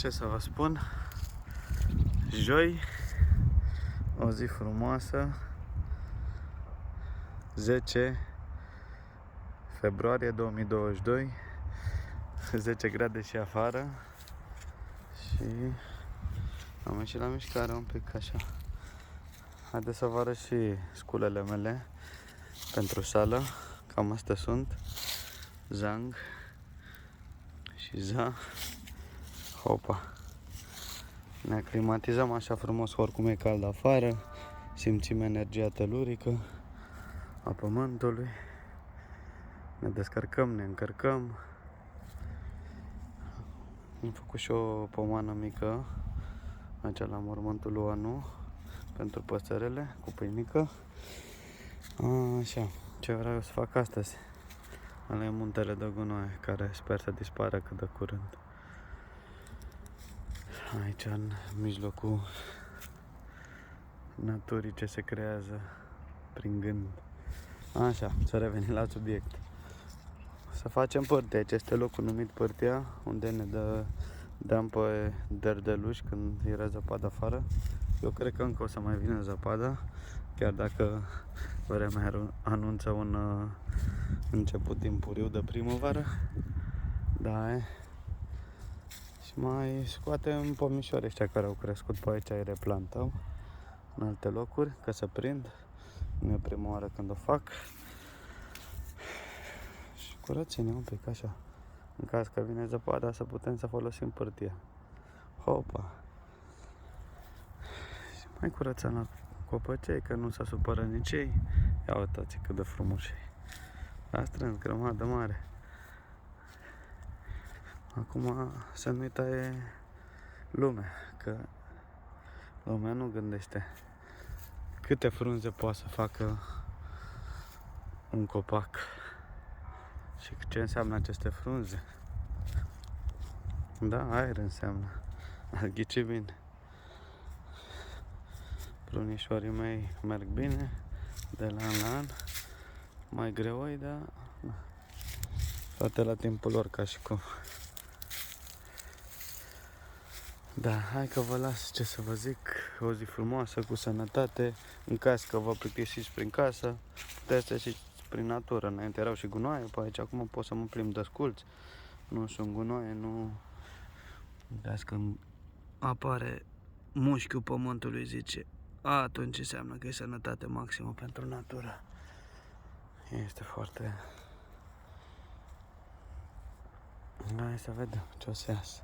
Ce să vă spun? Joi, o zi frumoasă, 10 februarie 2022, 10 grade și afară și am ieșit la mișcare un pic așa. Haideți să vă arăt și sculele mele pentru sală, cam astea sunt, Zhang și Za. Hopa! Ne aclimatizăm așa frumos, oricum e cald afară, simțim energia telurică a pământului, ne descărcăm, ne încărcăm. Am făcut și o pomană mică aici la mormântul lui Anu pentru păsărele cu pâinică. Așa, ce vreau să fac astăzi? Ăla e muntele de gunoi care sper să dispară cât de curând. Aici în mijlocul naturii ce se creează prin gând. Așa, să revenim la subiect. Să facem părtea, aici este locul numit Părtea, unde ne dăm pe derdeluș când era zăpadă afară. Eu cred că încă o să mai vină zăpada, chiar dacă vremea anunță un început timpuriu de primăvară. Da, și mai scoatem pomișoare ăștia care au crescut pe aici, îi replantăm în alte locuri, ca să prind. Nu e prima oară când o fac. Și curățenie un pic așa, în caz că vine zăpada, să putem să folosim pârtia. Hopa! Și mai curățăm la copăcei, că nu s-a supărat nici ei. Ia uitați cât de frumoși. A strâns grămadă mare. Acum să nu-i taie lumea, că lumea nu gândește câte frunze poate să facă un copac și ce înseamnă aceste frunze. Da, aer înseamnă. Ar ghici bine. Prunișorii mei merg bine, de la an la an. Mai greoi, dar toate la timpul lor, ca și cum. Da, hai că vă las, ce să vă zic, o zi frumoasă, cu sănătate. În caz că vă plictisiți prin casă, puteți să ieșiți prin natură. Înainte erau și gunoaie pe aici, acum pot să mă plimb de sculți. Nu sunt gunoaie, nu... În caz când apare mușchiul pământului, zice, atunci înseamnă că e sănătate maximă pentru natură. Este foarte... Hai să vedem ce o să iasă.